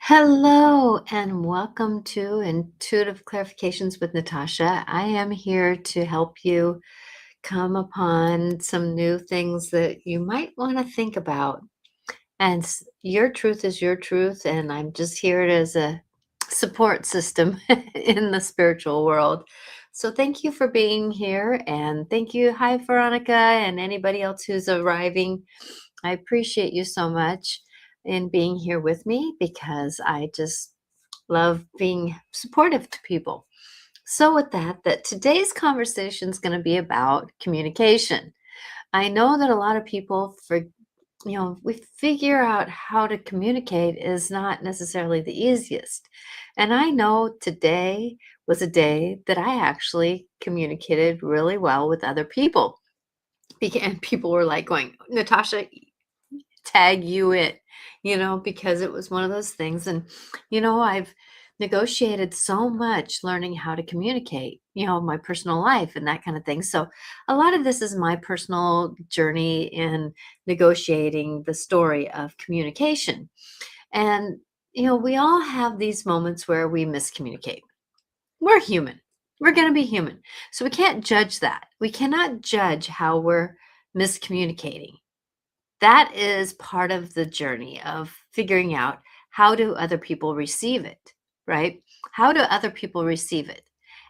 Hello and welcome to Intuitive Clarifications with Natasha. I am here to help you come upon some new things that you might want to think about. And your truth is your truth, and I'm just here as a support system in the spiritual world. So thank you for being here, and thank you. Hi, Veronica, and anybody else who's arriving. I appreciate you so much in being here with me because I just love being supportive to people. So with that today's conversation is going to be about communication. I know that a lot of people we figure out how to communicate is not necessarily the easiest. And I know today was a day that I actually communicated really well with other people. And people were like going, Natasha, tag you it, because it was one of those things. And, I've negotiated so much learning how to communicate, my personal life and that kind of thing. So a lot of this is my personal journey in negotiating the story of communication. And, we all have these moments where we miscommunicate. We're human. We're going to be human. So we can't judge that. We cannot judge how we're miscommunicating. That is part of the journey of figuring out how do other people receive it, right? How do other people receive it?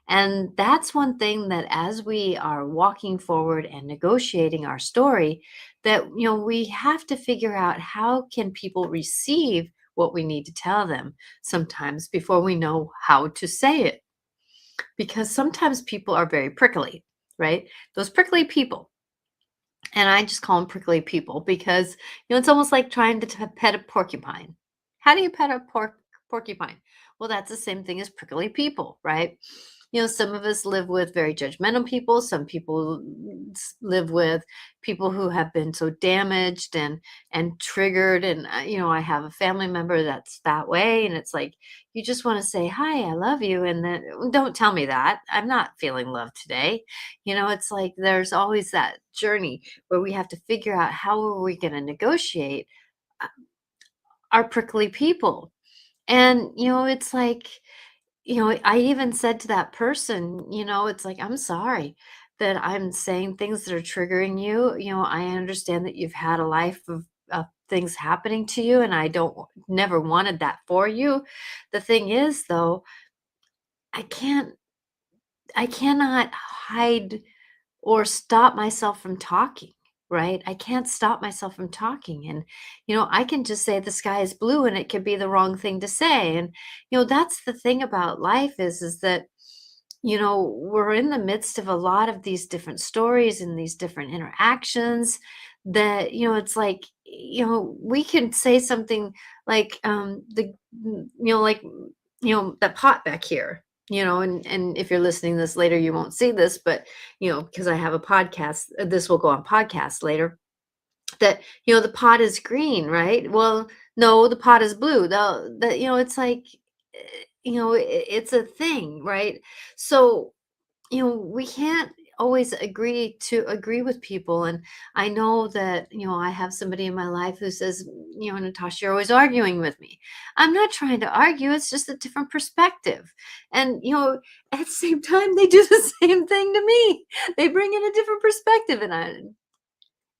And that's one thing that as we are walking forward and negotiating our story, that we have to figure out how can people receive what we need to tell them sometimes before we know how to say it. Because sometimes people are very prickly, right? Those prickly people, and I just call them prickly people because, it's almost like trying to pet a porcupine. How do you pet a porcupine? Well, that's the same thing as prickly people, right? Some of us live with very judgmental people. Some people live with people who have been so damaged and triggered. And I have a family member that's that way, and it's like you just want to say, "Hi, I love you," and then don't tell me that I'm not feeling love today. It's like there's always that journey where we have to figure out how are we going to negotiate uh, our prickly people. And it's like, I even said to that person, it's like, I'm sorry that I'm saying things that are triggering you. I understand that you've had a life of things happening to you, and I don't never wanted that for you. The thing is, though, I can't, I cannot hide or stop myself from talking, right? I can't stop myself from talking. And, I can just say the sky is blue and it could be the wrong thing to say. And, that's the thing about life is that, we're in the midst of a lot of these different stories and these different interactions that, it's like, we can say something like that pot back here, and if you're listening this later, you won't see this, but because I have a podcast, this will go on podcast later. That the pot is green, right? Well, no, the pot is blue. It's like, it's a thing, right? So we can't always agree with people. And I know that, I have somebody in my life who says, Natasha, you're always arguing with me. I'm not trying to argue. It's just a different perspective. And, at the same time, they do the same thing to me. They bring in a different perspective. And I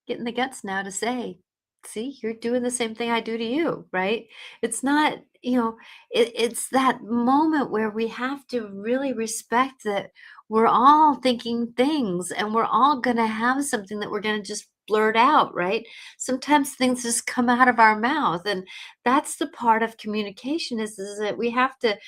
get in the guts now to say, see, you're doing the same thing I do to you, right? It's not, it's that moment where we have to really respect that we're all thinking things and we're all going to have something that we're going to just blurt out, right? Sometimes things just come out of our mouth. And that's the part of communication is that we have to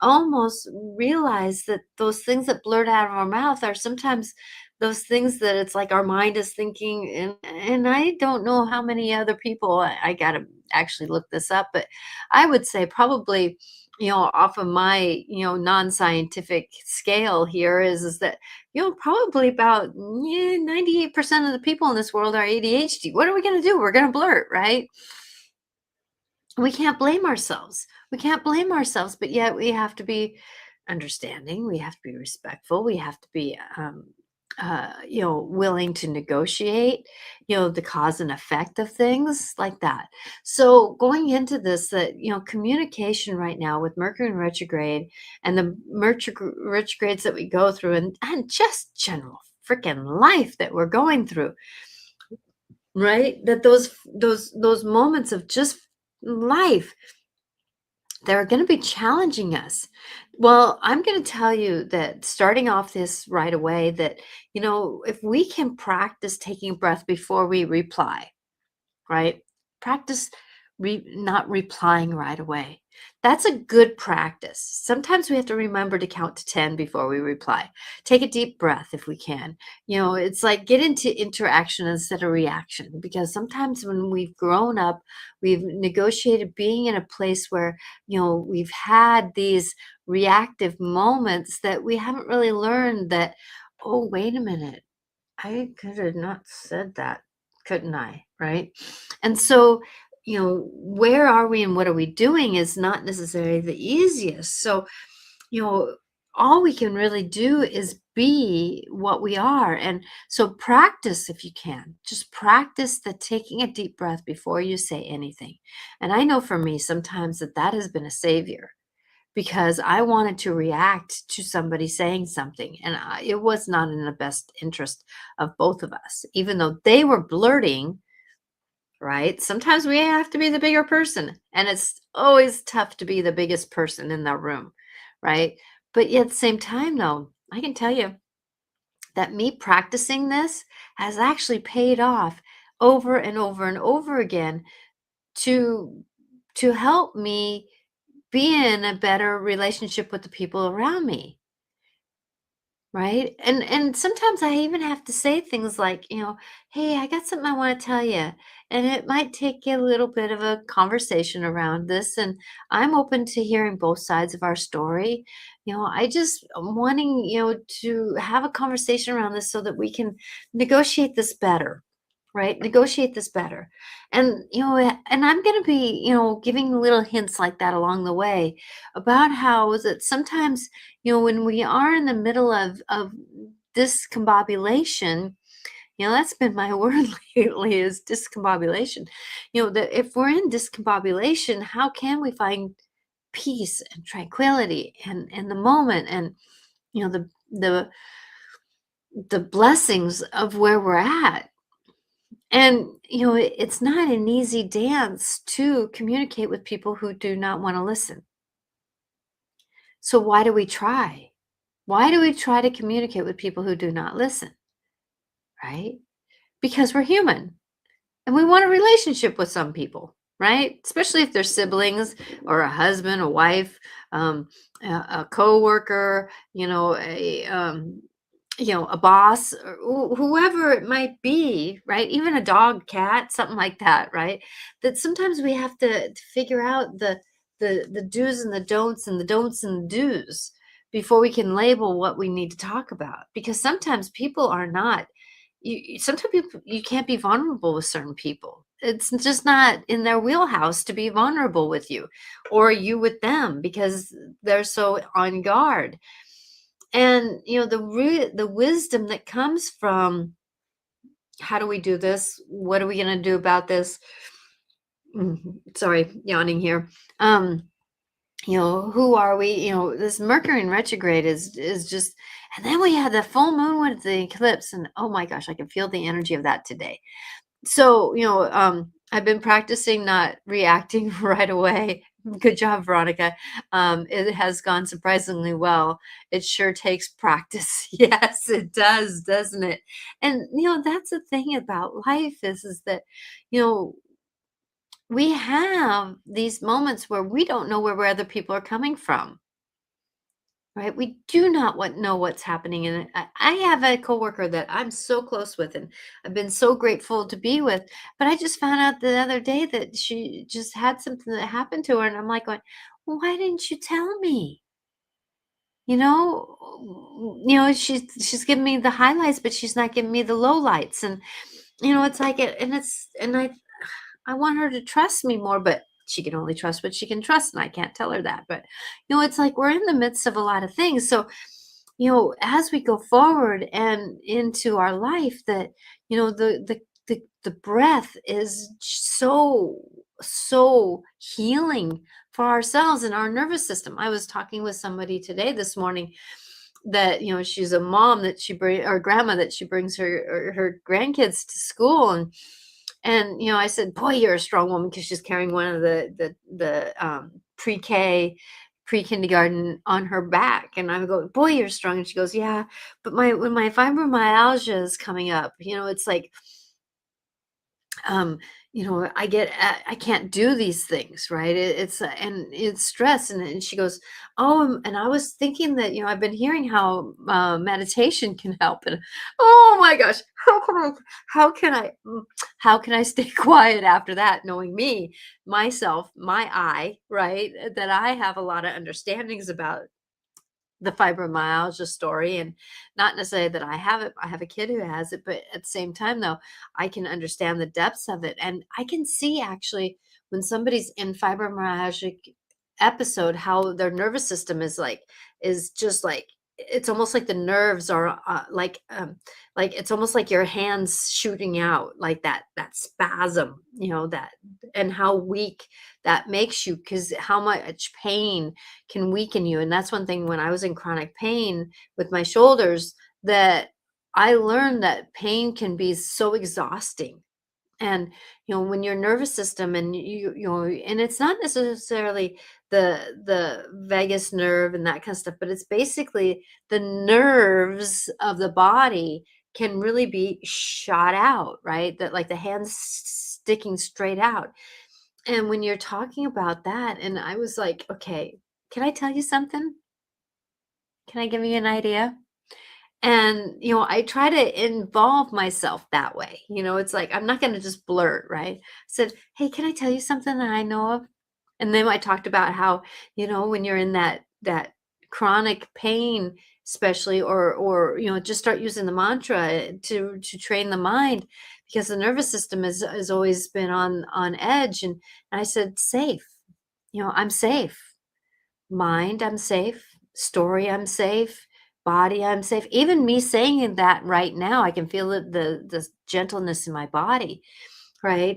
almost realize that those things that blurt out of our mouth are sometimes those things that it's like our mind is thinking. And I don't know how many other people, I gotta actually look this up, but I would say probably, off of my, non-scientific scale here is that, probably about 98% of the people in this world are ADHD. What are we going to do? We're going to blurt, right? We can't blame ourselves. We can't blame ourselves, but yet we have to be understanding. We have to be respectful. We have to be willing to negotiate, the cause and effect of things like that. So going into this, that, communication right now with Mercury in retrograde and the retrogrades that we go through and just general freaking life that we're going through, right? That those moments of just life, they're going to be challenging us. Well, I'm going to tell you that starting off this right away, that, if we can practice taking a breath before we reply, right? Practice not replying right away. That's a good practice. Sometimes we have to remember to count to 10 before we reply. Take a deep breath if we can. It's like get into interaction instead of reaction, because sometimes when we've grown up, we've negotiated being in a place where, we've had these reactive moments that we haven't really learned that, oh, wait a minute, I could have not said that, couldn't I? Right? And so, where are we and what are we doing is not necessarily the easiest. So, you know, all we can really do is be what we are. And so practice if you can. Just practice the taking a deep breath before you say anything. And I know for me sometimes that has been a savior, because I wanted to react to somebody saying something, and it was not in the best interest of both of us, even though they were blurting, right? Sometimes we have to be the bigger person, and it's always tough to be the biggest person in the room, right? But yet at the same time, though, I can tell you that me practicing this has actually paid off over and over and over again to help me be in a better relationship with the people around me, right? And sometimes I even have to say things like, hey, I got something I want to tell you, and it might take a little bit of a conversation around this, and I'm open to hearing both sides of our story. I just am wanting, to have a conversation around this so that we can negotiate this better, right? Negotiate this better. And, and I'm going to be, giving little hints like that along the way about how is it sometimes, when we are in the middle of discombobulation, that's been my word lately, is discombobulation. That if we're in discombobulation, how can we find peace and tranquility and the moment, and, the blessings of where we're at. And, it's not an easy dance to communicate with people who do not want to listen. So why do we try? Why do we try to communicate with people who do not listen? Right? Because we're human and we want a relationship with some people, right? Especially if they're siblings or a husband, a wife, a coworker, a boss, or whoever it might be, right? Even a dog, cat, something like that, right? That sometimes we have to figure out the do's and the don'ts and the do's before we can label what we need to talk about. Because sometimes people are not. Sometimes people, you can't be vulnerable with certain people. It's just not in their wheelhouse to be vulnerable with you, or you with them, because they're so on guard. And, the wisdom that comes from, how do we do this? What are we going to do about this? Sorry, yawning here. Who are we? This Mercury in retrograde is just, and then we had the full moon with the eclipse, and oh my gosh, I can feel the energy of that today. So, I've been practicing not reacting right away. Good job, Veronica. It has gone surprisingly well. It sure takes practice. Yes, it does, doesn't it? And, that's the thing about life is that, you know, we have these moments where we don't know where other people are coming from. Right? We do not know what's happening. And I have a coworker that I'm so close with, and I've been so grateful to be with. But I just found out the other day that she just had something that happened to her. And I'm like going, well, why didn't you tell me? She's giving me the highlights, but she's not giving me the lowlights. And, it's like it, and I want her to trust me more, but she can only trust what she can trust, and I can't tell her that. But it's like we're in the midst of a lot of things. So as we go forward and into our life, that the breath is so healing for ourselves and our nervous system. I was talking with somebody today this morning that she's a mom that she bring or grandma that she brings her grandkids to school, and I said, boy, you're a strong woman, because she's carrying one of the pre-K, pre-kindergarten on her back. And I go, boy, you're strong. And she goes, yeah, but when my fibromyalgia is coming up, it's like, um I can't do these things, right? And it's stress. And she goes, oh, and I was thinking that I've been hearing how meditation can help. And oh my gosh, how can I stay quiet after that, knowing me, myself, my eye, right, that I have a lot of understandings about the fibromyalgia story. And not necessarily that I have it. I have a kid who has it, but at the same time, though, I can understand the depths of it. And I can see, actually, when somebody's in fibromyalgic episode, how their nervous system is just like, it's almost like the nerves are like it's almost like your hands shooting out, like that spasm, that, and how weak that makes you, because how much pain can weaken you. And that's one thing, when I was in chronic pain with my shoulders, that I learned that pain can be so exhausting. And when your nervous system, and and it's not necessarily the vagus nerve and that kind of stuff, but it's basically the nerves of the body can really be shot out, right? That, like, the hands sticking straight out. And when you're talking about that, and I was like, okay, can I tell you something? Can I give you an idea? And, I try to involve myself that way. It's like, I'm not going to just blurt, right? I said, hey, can I tell you something that I know of? And then I talked about how, when you're in that chronic pain, especially, or just start using the mantra to train the mind, because the nervous system has always been on edge. And I said, safe. I'm safe. Mind, I'm safe. Story, I'm safe. Body, I'm safe. Even me saying that right now, I can feel the gentleness in my body, right?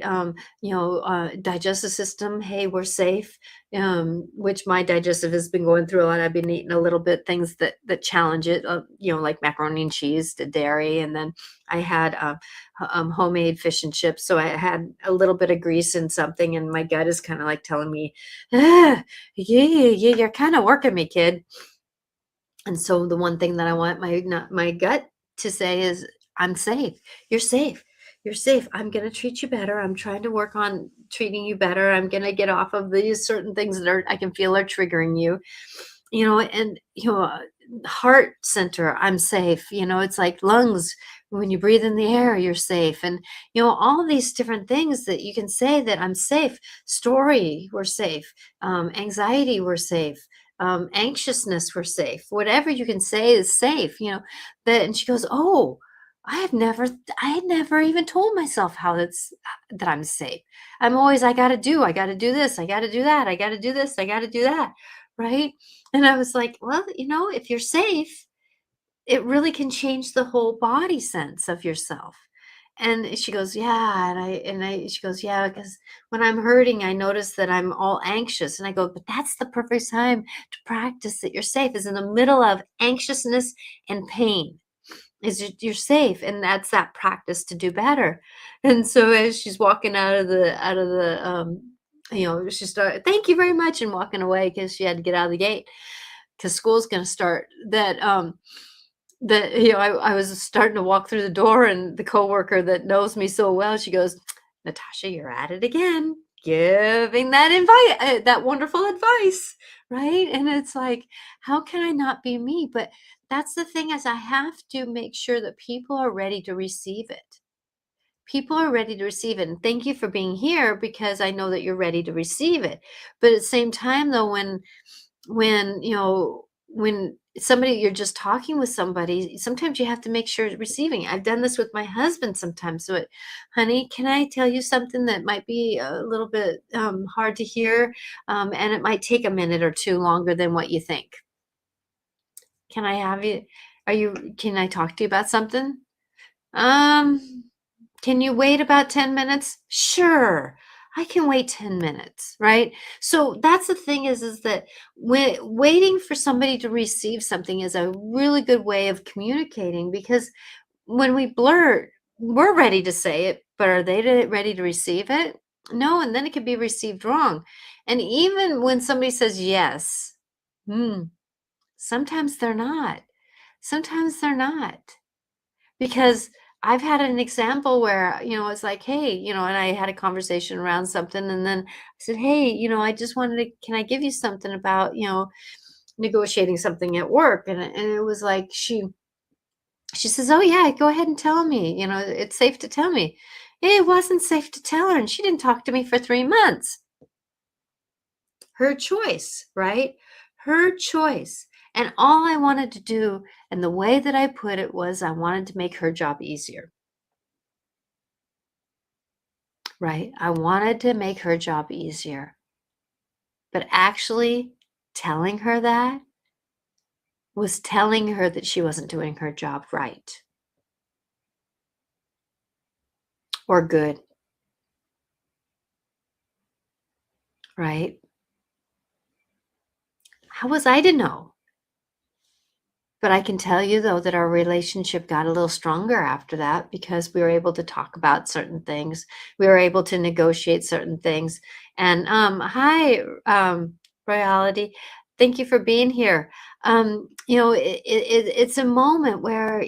Digestive system, hey, we're safe. Which my digestive has been going through a lot. I've been eating a little bit things that challenge it, like macaroni and cheese, the dairy, and then I had homemade fish and chips. So I had a little bit of grease in something, and my gut is kind of like telling me, yeah, you're kind of working me, kid. And so the one thing that I want my gut to say is, I'm safe. You're safe. You're safe. I'm going to treat you better. I'm trying to work on treating you better. I'm going to get off of these certain things that I can feel are triggering you. And heart center, I'm safe. It's like lungs, when you breathe in the air, you're safe. And all these different things that you can say, that I'm safe. Story, we're safe. Anxiety, we're safe. Anxiousness, we're safe. Whatever you can say is safe. That. And she goes, oh, I had never even told myself how that I'm safe. I'm always, I got to do this, I got to do that, I got to do this, I got to do that, right? And I was like, well, if you're safe, it really can change the whole body sense of yourself. And she goes, yeah. She goes, yeah, because when I'm hurting, I notice that I'm all anxious. And I go, but that's the perfect time to practice that you're safe, is in the middle of anxiousness and pain. You're safe, and that's that practice to do better. And so as she's walking she started, thank you very much, and walking away, because she had to get out of the gate, because school's going to start. I was starting to walk through the door, and the coworker that knows me so well, she goes, Natasha, you're at it again, giving that wonderful advice, right? And it's like, how can I not be me? But that's the thing, is I have to make sure that people are ready to receive it. People are ready to receive it. And thank you for being here, because I know that you're ready to receive it. But at the same time, though, when somebody, you're just talking with somebody, sometimes you have to make sure it's receiving. I've done this with my husband sometimes. So, honey, can I tell you something that might be a little bit hard to hear, and it might take a minute or two longer than what you think? Can I have you? Can I talk to you about something? Um, can you wait about 10 minutes? Sure. I can wait 10 minutes, right? So that's the thing is that when waiting for somebody to receive something is a really good way of communicating because when we blurt, we're ready to say it, but are they ready to receive it? No, and then it can be received wrong. And even when somebody says yes, hmm, sometimes they're not. Sometimes they're not. Because I've had an example where, it's like, "Hey," and I had a conversation around something, and then I said, "Hey, I just wanted to can I give you something about, negotiating something at work?" And it was like she says, "Oh, yeah, go ahead and tell me, it's safe to tell me." It wasn't safe to tell her, and she didn't talk to me for 3 months. Her choice, right? Her choice. And all I wanted to do, and the way that I put it was I wanted to make her job easier. Right? I wanted to make her job easier, but actually telling her that was telling her that she wasn't doing her job right or good, right? How was I to know? But I can tell you though that our relationship got a little stronger after that because we were able to talk about certain things. We were able to negotiate certain things. And hi, Royality. Thank you for being here. It's a moment where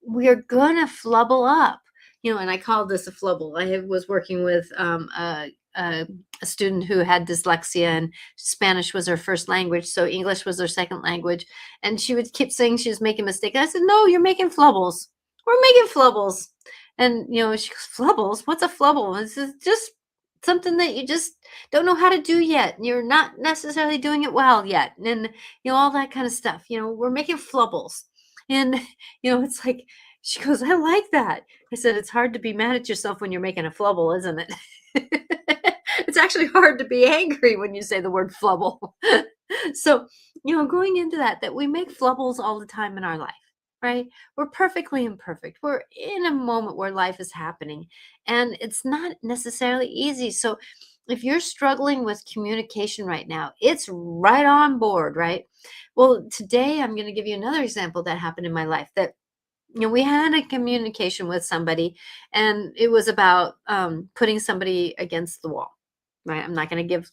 we're gonna flubble up. And I call this a flubble. Was working with a, a student who had dyslexia, and Spanish was her first language, so English was her second language, and she would keep saying she was making mistakes. I said, "No, you're making flubbles. We're making flubbles." And she goes, "Flubbles? What's a flubble?" This is just something that you just don't know how to do yet. You're not necessarily doing it well yet, and all that kind of stuff. We're making flubbles, and it's like she goes, "I like that." I said, "It's hard to be mad at yourself when you're making a flubble, isn't it?" It's actually hard to be angry when you say the word flubble. So, going into that we make flubbles all the time in our life, right? We're perfectly imperfect. We're in a moment where life is happening and it's not necessarily easy. So, if you're struggling with communication right now, it's right on board, right? Well, today I'm going to give you another example that happened in my life that we had a communication with somebody, and it was about putting somebody against the wall, right? I'm not going to give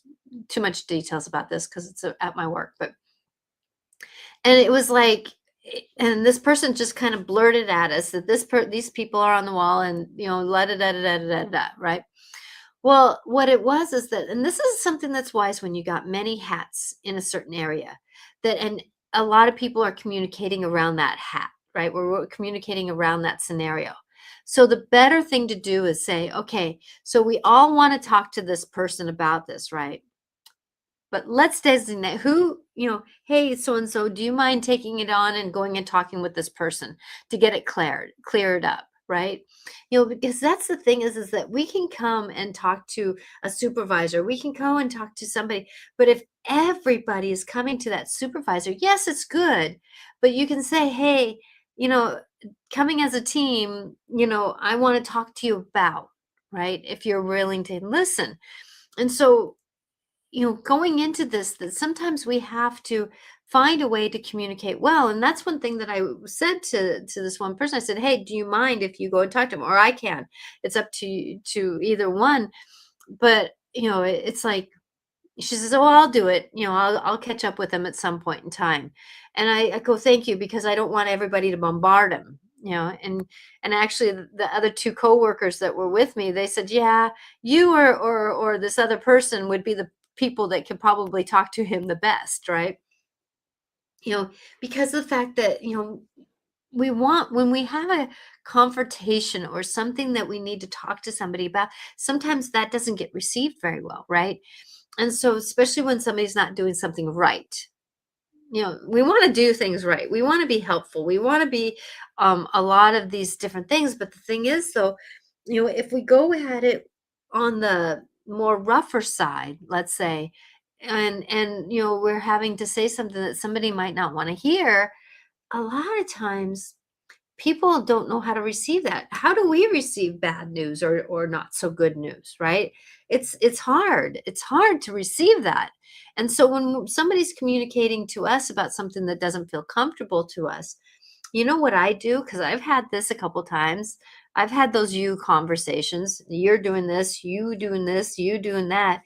too much details about this because it's at my work, but and it was like, and this person just kind of blurted at us that these people are on the wall, and la da da da da da da, right? Well, what it was is that, and this is something that's wise when you got many hats in a certain area, and a lot of people are communicating around that hat, right? We're communicating around that scenario. So the better thing to do is say, okay, so we all want to talk to this person about this, right? But let's designate who, hey, so and so, do you mind taking it on and going and talking with this person to get it cleared up, right? Because that's the thing is that we can come and talk to a supervisor, we can go and talk to somebody, but if everybody is coming to that supervisor, yes, it's good, but you can say, hey, you know, coming as a team, I want to talk to you about, right? If you're willing to listen. And so going into this, that sometimes we have to find a way to communicate well. And that's one thing that I said to this one person. I said, "Hey, do you mind if you go and talk to him, or I can? It's up to either one." But it's like she says, "Oh, I'll do it. I'll catch up with him at some point in time." And I go, "Thank you," because I don't want everybody to bombard him. And actually the other two coworkers that were with me, they said, "Yeah, you or this other person would be the people that could probably talk to him the best," right? Because of the fact that we want, when we have a confrontation or something that we need to talk to somebody about, sometimes that doesn't get received very well, right? And so, especially when somebody's not doing something right, we want to do things right. We want to be helpful. We want to be a lot of these different things. But the thing is, though, if we go at it on the more rougher side, let's say, and we're having to say something that somebody might not want to hear, a lot of times people don't know how to receive that. How do we receive bad news or not so good news, right? It's hard. It's hard to receive that. And so when somebody's communicating to us about something that doesn't feel comfortable to us, you know what I do? Because I've had this a couple times. I've had those you conversations. You're doing this, you doing this, you doing that.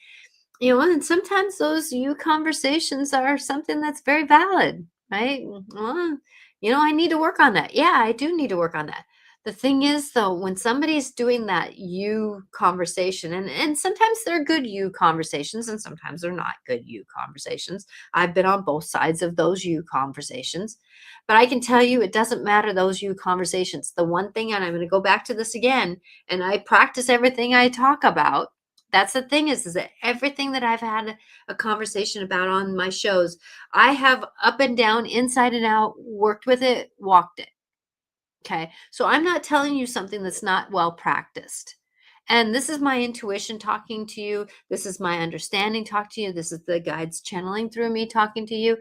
And sometimes those you conversations are something that's very valid, right? Well, I need to work on that. Yeah, I do need to work on that. The thing is, though, when somebody's doing that you conversation, and sometimes they're good you conversations, and sometimes they're not good you conversations. I've been on both sides of those you conversations, but I can tell you, it doesn't matter those you conversations. The one thing, and I'm going to go back to this again, and I practice everything I talk about. That's the thing is that everything that I've had a conversation about on my shows, I have up and down, inside and out, worked with it, walked it. Okay. So I'm not telling you something that's not well practiced. And this is my intuition talking to you. This is my understanding talking to you. This is the guides channeling through me talking to you.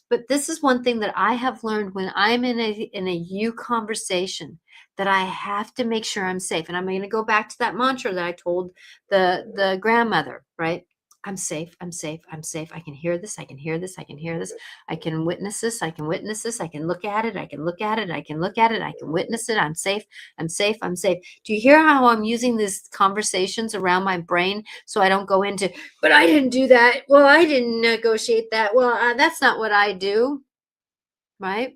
But this is one thing that I have learned when I'm in a you conversation, that I have to make sure I'm safe. And I'm going to go back to that mantra that I told the grandmother, right? I'm safe. I'm safe. I'm safe. I can hear this. I can hear this. I can hear this. I can witness this. I can witness this. I can look at it. I can look at it. I can look at it. I can witness it. I'm safe. I'm safe. I'm safe. Do you hear how I'm using these conversations around my brain so I don't go into, but I didn't do that. Well, I didn't negotiate that. Well, that's not what I do, right?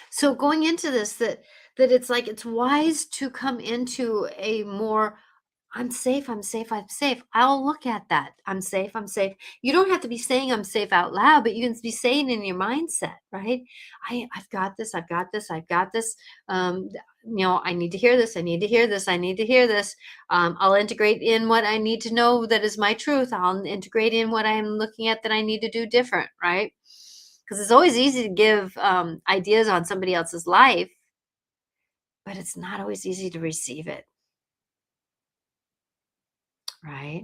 So going into this, that it's like it's wise to come into a more, I'm safe, I'm safe, I'm safe. I'll look at that. I'm safe, I'm safe. You don't have to be saying I'm safe out loud, but you can be saying in your mindset, right? I've got this, I've got this, I've got this. I need to hear this, I need to hear this, I need to hear this. I'll integrate in what I need to know that is my truth. I'll integrate in what I'm looking at that I need to do different, right? Because it's always easy to give ideas on somebody else's life, but it's not always easy to receive it, right?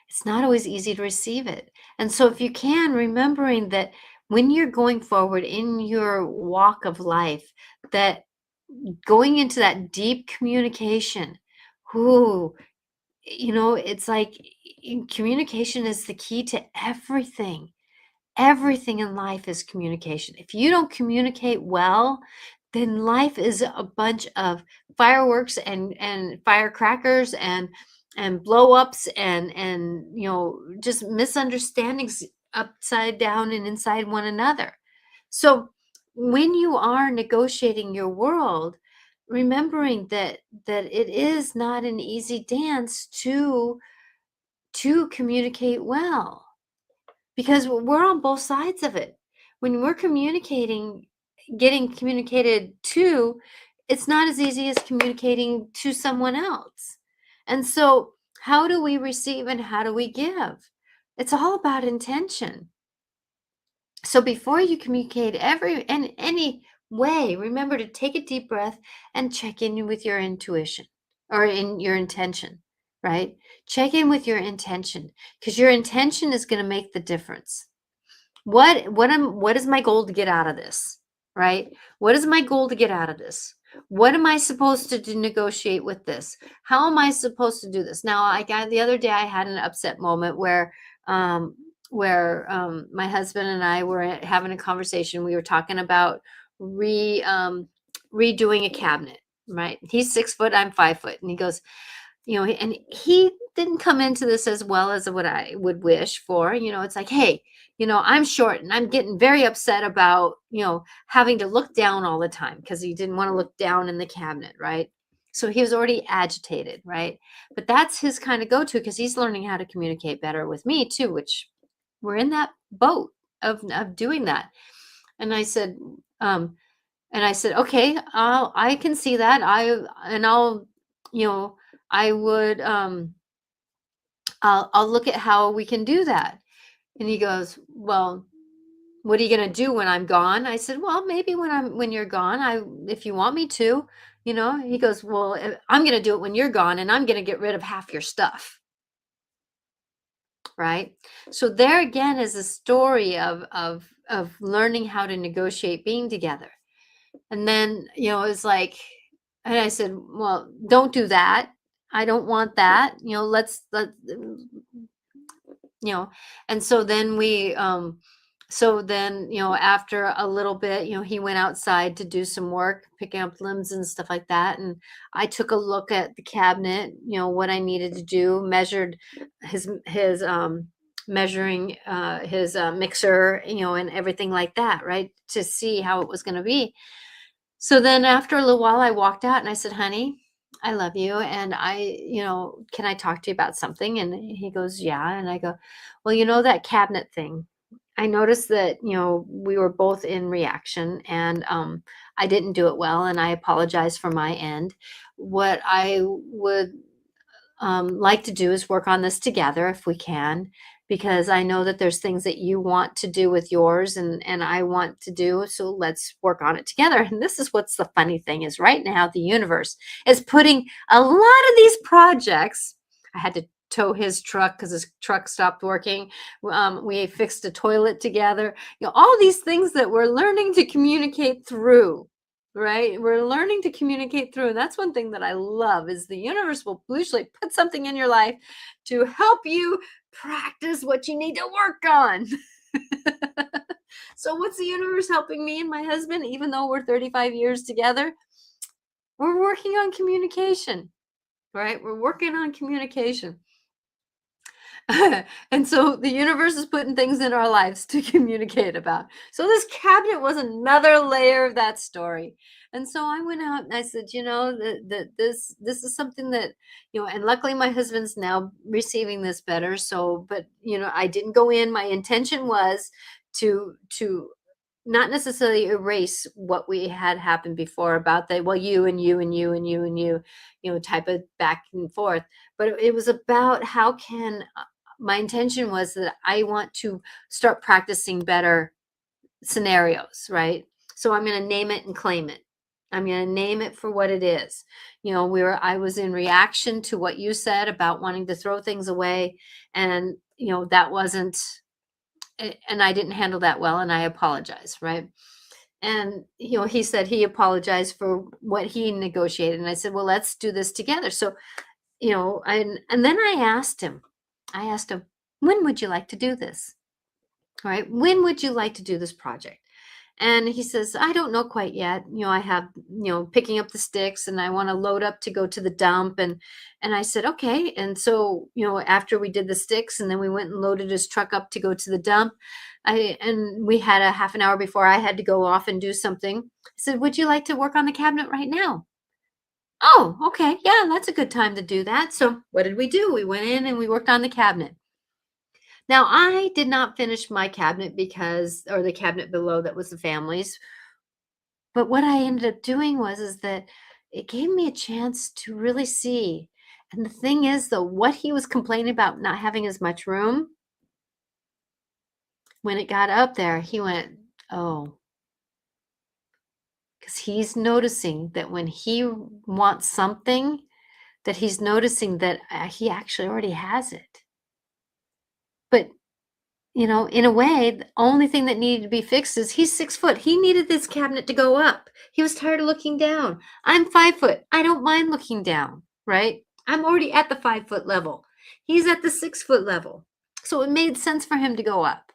It's not always easy to receive it. And so, if you can, remembering that when you're going forward in your walk of life, that going into that deep communication, who, it's like communication is the key to everything. Everything in life is communication. If you don't communicate well, then life is a bunch of fireworks and firecrackers and blow ups and just misunderstandings upside down and inside one another. So when you are negotiating your world, remembering that it is not an easy dance to communicate well, because we're on both sides of it. When we're communicating, getting communicated to, it's not as easy as communicating to someone else. And so, how do we receive and how do we give? It's all about intention. So before you communicate in any way, remember to take a deep breath and check in with your intuition or in your intention, right? Check in with your intention, because your intention is going to make the difference. What is my goal to get out of this, right? What is my goal to get out of this? What am I supposed to do, negotiate with this? How am I supposed to do this? Now, I got the other day I had an upset moment um where my husband and I were having a conversation. We were talking about redoing a cabinet, right? He's 6 foot, I'm 5 foot, and he goes, and he didn't come into this as well as what I would wish for. It's like, hey, I'm short and I'm getting very upset about, having to look down all the time, because he didn't want to look down in the cabinet, right? So he was already agitated, right? But that's his kind of go-to, because he's learning how to communicate better with me too, which we're in that boat of doing that. And I said, um, okay, I can see that. I'll, you know, I would, I'll look at how we can do that. And he goes, well, what are you going to do when I'm gone? I said, well, maybe when you're gone, if you want me to, he goes, well, I'm going to do it when you're gone, and I'm going to get rid of half your stuff. Right. So there again is a story of of learning how to negotiate being together. And then, it's like, and I said, well, don't do that. I don't want that. Let you know and so then after a little bit, he went outside to do some work picking up limbs and stuff like that, and I took a look at the cabinet, what I needed to do, measured his measuring his mixer, and everything like that, right, to see how it was going to be. So then after a little while, I walked out and I said, honey, I love you. And can I talk to you about something? And he goes, yeah. And I go, well, that cabinet thing. I noticed that, we were both in reaction, and I didn't do it well. And I apologize for my end. What I would like to do is work on this together if we can, because I know that there's things that you want to do with yours, and I want to do. So let's work on it together. And this is what's the funny thing is right now the universe is putting a lot of these projects. I had to tow his truck because his truck stopped working. We fixed a toilet together. All these things that we're learning to communicate through. Right? We're learning to communicate through. And that's one thing that I love is the universe will usually put something in your life to help you practice what you need to work on. So what's the universe helping me and my husband, even though we're 35 years together? We're working on communication, right? We're working on communication. And so the universe is putting things in our lives to communicate about. So this cabinet was another layer of that story. And so I went out and I said, that this is something that, and luckily my husband's now receiving this better. So, but I didn't go in. My intention was to not necessarily erase what we had happened before about the, well, you and you and you and you and you, type of back and forth. But it was about how can my intention was that I want to start practicing better scenarios, right? So I'm going to name it and claim it. I'm going to name it for what it is. I was in reaction to what you said about wanting to throw things away, and that wasn't, and I didn't handle that well, and I apologize, right? And he said he apologized for what he negotiated, and I said, well, let's do this together. So and then I asked him, when would you like to do this? All right. When would you like to do this project? And he says, I don't know quite yet. I have, picking up the sticks and I want to load up to go to the dump. And I said, okay. And so, after we did the sticks and then we went and loaded his truck up to go to the dump, and we had a half an hour before I had to go off and do something. I said, would you like to work on the cabinet right now? Oh, okay. Yeah, that's a good time to do that. So what did we do? We went in and we worked on the cabinet. Now, I did not finish my cabinet or the cabinet below that was the family's. But what I ended up doing is that it gave me a chance to really see. And the thing is, though, what he was complaining about not having as much room, when it got up there, he went, oh, because he's noticing that when he wants something, that he's noticing that he actually already has it. But in a way, the only thing that needed to be fixed is he's 6 foot. He needed this cabinet to go up. He was tired of looking down. I'm 5 foot. I don't mind looking down, right? I'm already at the 5 foot level. He's at the 6 foot level. So it made sense for him to go up.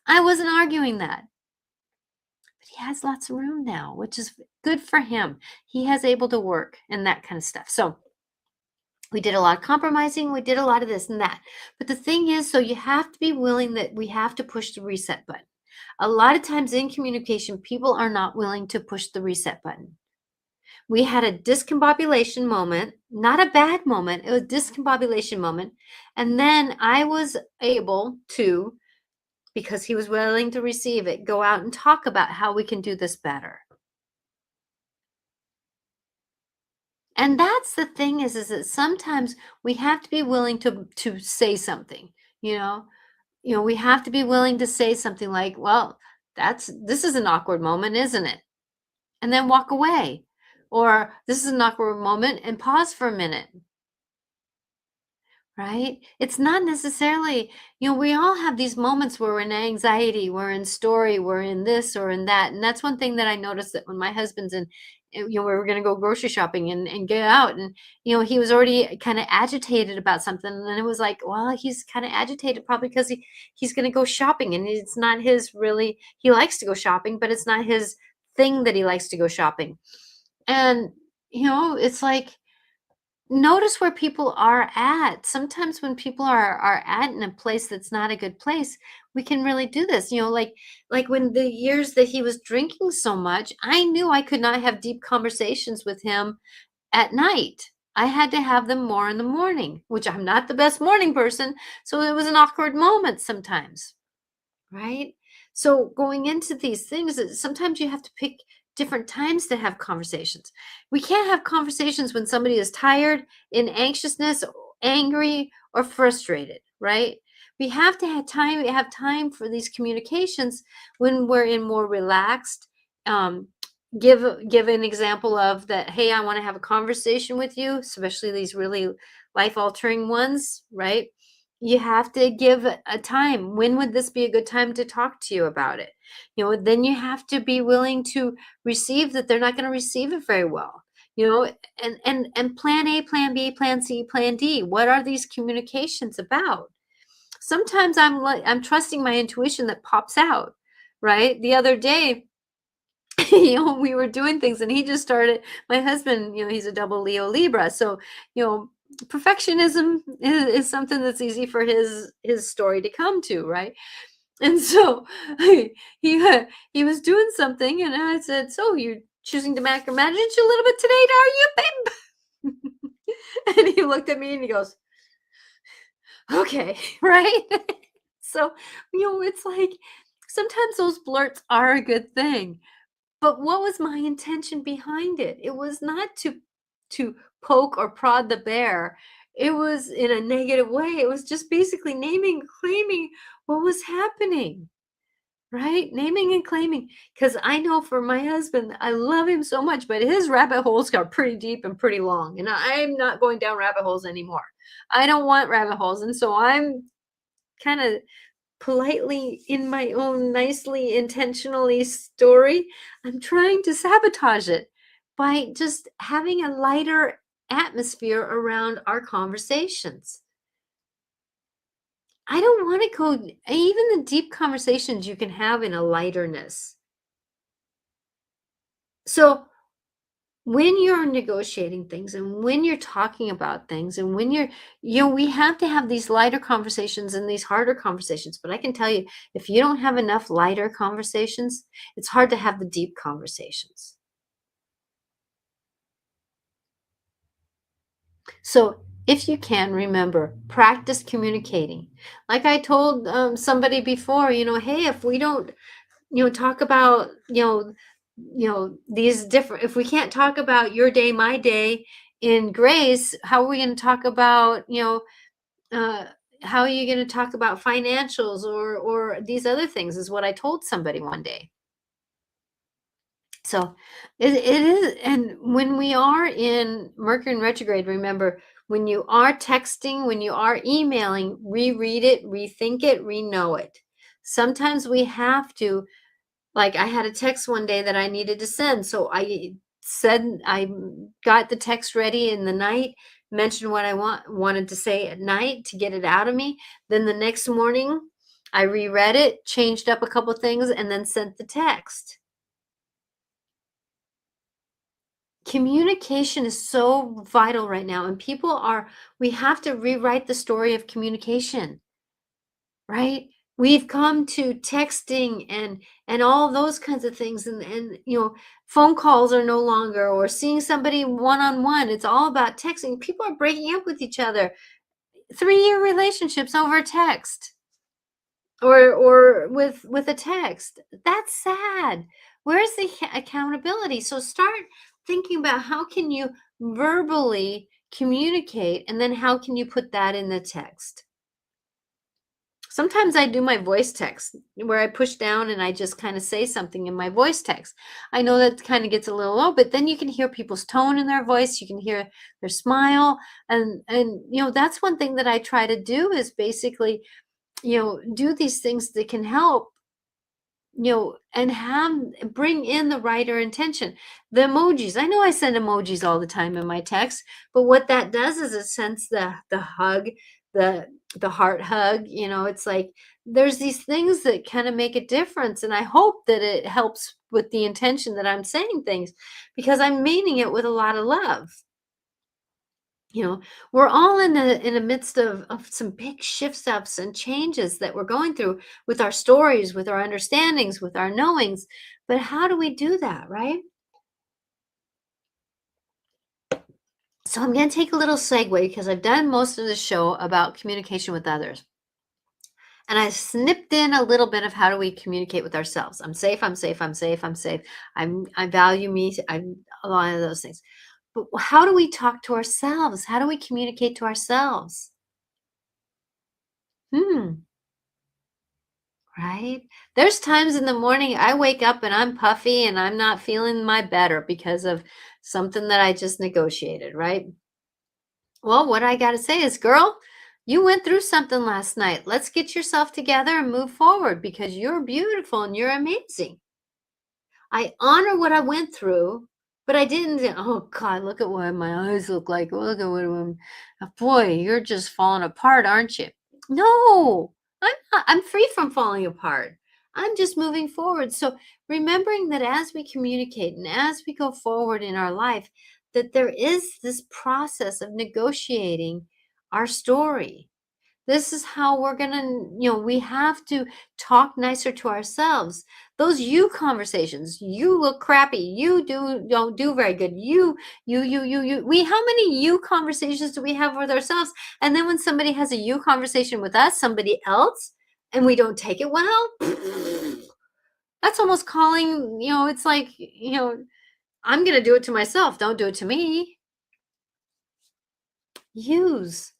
I wasn't arguing that. But he has lots of room now, which is good for him. He has able to work and that kind of stuff. So we did a lot of compromising. We did a lot of this and that. But the thing is, so you have to be willing that we have to push the reset button. A lot of times in communication, people are not willing to push the reset button. We had a discombobulation moment, not a bad moment. It was a discombobulation moment. And then I was able to, because he was willing to receive it, go out and talk about how we can do this better. And that's the thing is that sometimes we have to be willing to say something, we have to be willing to say something like, well, this is an awkward moment, isn't it? And then walk away. Or this is an awkward moment and pause for a minute. right? It's not necessarily, we all have these moments where we're in anxiety, we're in story, we're in this or in that. And that's one thing that I noticed that when my husband's in, we were going to go grocery shopping and get out. And, he was already kind of agitated about something. And then it was like, well, he's kind of agitated probably because he's going to go shopping. And it's not his really, he likes to go shopping, but it's not his thing that he likes to go shopping. And, it's like, notice where people are at. Sometimes when people are at in a place that's not a good place, we can really do this. Like when the years that he was drinking so much, I knew I could not have deep conversations with him at night. I had to have them more in the morning, which I'm not the best morning person, so it was an awkward moment sometimes. Right? So going into these things, sometimes you have to pick different times to have conversations. We can't have conversations when somebody is tired, in anxiousness, angry, or frustrated, right? We have to have time for these communications when we're in more relaxed. Um, give an example of that. Hey, I want to have a conversation with you, especially these really life altering ones, right? You have to give a time. When would this be a good time to talk to you about it? Then you have to be willing to receive that they're not going to receive it very well. And plan A, plan B, plan C, plan D. What are these communications about? Sometimes I'm trusting my intuition that pops out, right? The other day, we were doing things and he just started, my husband, he's a double Leo Libra. So, perfectionism is something that's easy for his story to come to, right? And so he was doing something and I said, so you're choosing to micromanage a little bit today, are you, babe? And he looked at me and he goes, okay, right? So, it's like sometimes those blurts are a good thing. But what was my intention behind it? It was not to poke or prod the bear. It was in a negative way. It was just basically naming, claiming what was happening, right? Naming and claiming. Because I know for my husband, I love him so much, but his rabbit holes got pretty deep and pretty long. And I'm not going down rabbit holes anymore. I don't want rabbit holes. And so I'm kind of politely in my own nicely intentionally story, I'm trying to sabotage it by just having a lighter atmosphere around our conversations. I don't want to go, even the deep conversations you can have in a lighterness. So when you're negotiating things and when you're talking about things and when we have to have these lighter conversations and these harder conversations. But I can tell you, if you don't have enough lighter conversations, it's hard to have the deep conversations. So if you can, remember, practice communicating. Like I told somebody before, hey, if we don't talk about these different, if we can't talk about your day, my day in grace, how are we going to talk about uh how are you going to talk about financials or these other things, is what I told somebody one day. So it is. And when we are in Mercury in retrograde, remember, when you are texting, when you are emailing, reread it, rethink it, re-know it. Sometimes we have to. Like, I had a text one day that I needed to send, so I got the text ready in the night, mentioned what I wanted to say at night to get it out of me. Then the next morning, I reread it, changed up a couple things, and then sent the text. Communication is so vital right now, and we have to rewrite the story of communication. Right? We've come to texting and all those kinds of things, and phone calls are no longer, or seeing somebody one on one. It's all about texting. People are breaking up with each other. 3-year relationships over text, or with a text. That's sad. Where's the accountability? So start thinking about how can you verbally communicate, and then how can you put that in the text. Sometimes I do my voice text where I push down and I just kind of say something in my voice text. I know that kind of gets a little low, but then you can hear people's tone in their voice, you can hear their smile, and that's one thing that I try to do is basically, do these things that can help, and bring in the writer intention. The emojis. I know I send emojis all the time in my text, but what that does is it sends the hug, the the heart hug. It's like there's these things that kind of make a difference, and I hope that it helps with the intention that I'm saying things because I'm meaning it with a lot of love. You know, we're all in the midst of some big shifts ups and changes that we're going through with our stories, with our understandings, with our knowings. But how do we do that, right? So I'm going to take a little segue because I've done most of the show about communication with others. And I snipped in a little bit of how do we communicate with ourselves. I'm safe, I'm safe, I'm safe, I'm safe. I value me, I'm a lot of those things. But how do we talk to ourselves? How do we communicate to ourselves? Hmm. Right? There's times in the morning I wake up and I'm puffy and I'm not feeling my better because of something that I just negotiated, right? Well, what I got to say is, girl, you went through something last night. Let's get yourself together and move forward because you're beautiful and you're amazing. I honor what I went through, but I didn't say, "Oh God, look at what my eyes look like. Look at what boy, you're just falling apart, aren't you?" No, I'm not. I'm free from falling apart. I'm just moving forward. So remembering that as we communicate and as we go forward in our life, that there is this process of negotiating our story. This is how we're going to, we have to talk nicer to ourselves. Those you conversations, you look crappy. You don't do very good. You. How many you conversations do we have with ourselves? And then when somebody has a you conversation with us, somebody else, and we don't take it well, that's almost calling, it's like, I'm going to do it to myself. Don't do it to me. Use.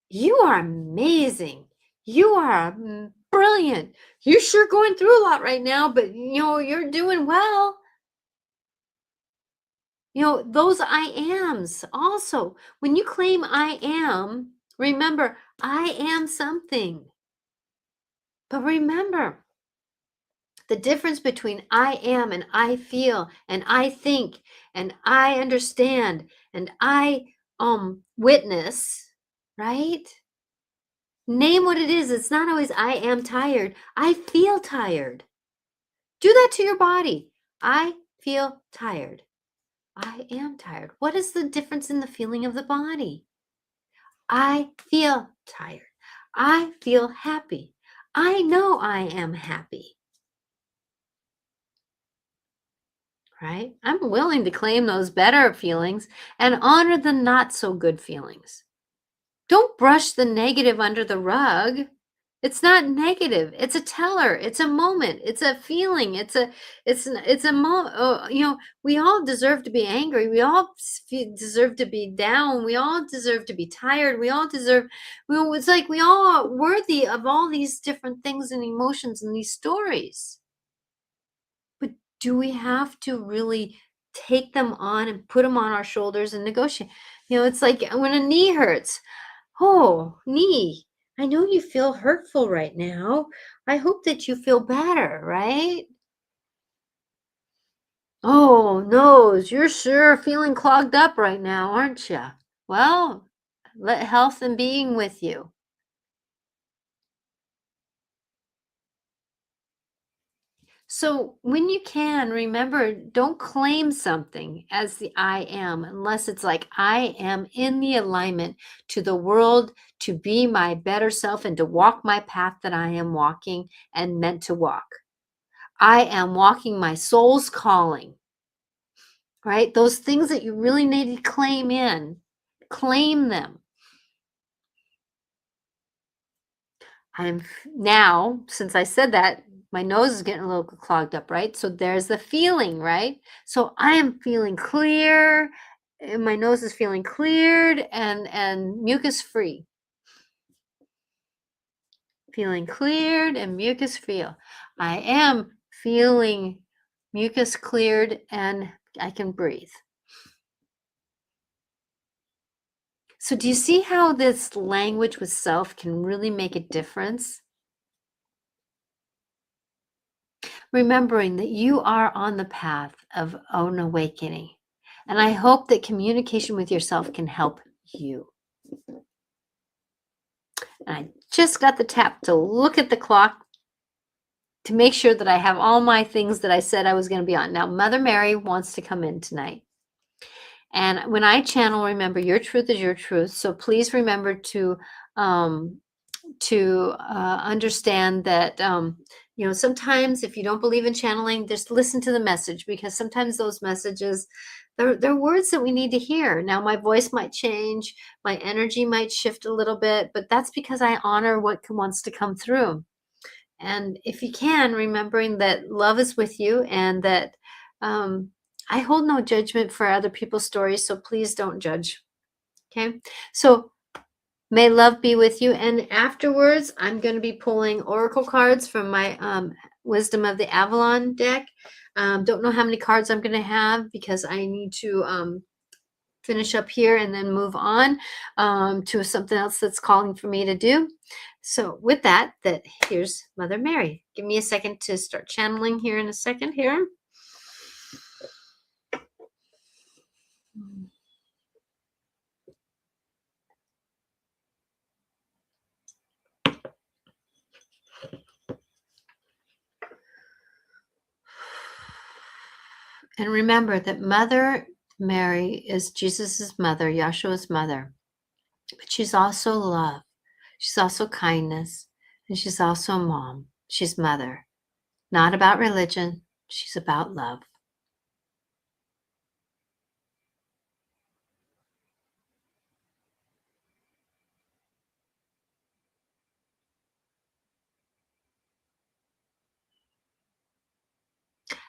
You are amazing. You are brilliant. You're sure going through a lot right now, but you're doing well. Those I ams also. When you claim I am, remember, I am something. But remember, the difference between I am and I feel and I think and I understand and I witness, right? Name what it is. It's not always I am tired. I feel tired. Do that to your body. I feel tired. I am tired. What is the difference in the feeling of the body? I feel tired. I feel happy. I know I am happy, right? I'm willing to claim those better feelings and honor the not so good feelings. Don't brush the negative under the rug. It's not negative. It's a teller. It's a moment. It's a feeling. It's a we all deserve to be angry. We all deserve to be down. We all deserve to be tired. We all deserve it's like we all are worthy of all these different things and emotions and these stories. But do we have to really take them on and put them on our shoulders and negotiate? It's like when a knee hurts. Oh, knee. I know you feel hurtful right now. I hope that you feel better, right? Oh, nose, you're sure feeling clogged up right now, aren't you? Well, let health and being with you. So, when you can, remember, don't claim something as the I am unless it's like I am in the alignment to the world to be my better self and to walk my path that I am walking and meant to walk. I am walking my soul's calling, right? Those things that you really need to claim them. Now, since I said that, my nose is getting a little clogged up, right? So there's the feeling, right? So I am feeling clear, and my nose is feeling cleared and mucus free. Feeling cleared and mucus free. I am feeling mucus cleared and I can breathe. So do you see how this language with self can really make a difference? Remembering that you are on the path of own awakening. And I hope that communication with yourself can help you. And I just got the tap to look at the clock to make sure that I have all my things that I said I was going to be on. Now, Mother Mary wants to come in tonight. And when I channel, remember, your truth is your truth. So please remember um, to understand that sometimes if you don't believe in channeling, just listen to the message, because sometimes those messages, they're words that we need to hear. Now my voice might change, my energy might shift a little bit, but that's because I honor what wants to come through. And if you can, remembering that love is with you, and that um, I hold no judgment for other people's stories, so please don't judge. Okay, so may love be with you. And afterwards, I'm going to be pulling oracle cards from my Wisdom of the Avalon deck. Don't know how many cards I'm going to have, because I need to finish up here and then move on to something else that's calling for me to do. So with that, here's Mother Mary. Give me a second to start channeling here in a second here. And remember that Mother Mary is Jesus's mother, Yahshua's mother. But she's also love. She's also kindness. And she's also mom. She's mother. Not about religion. She's about love.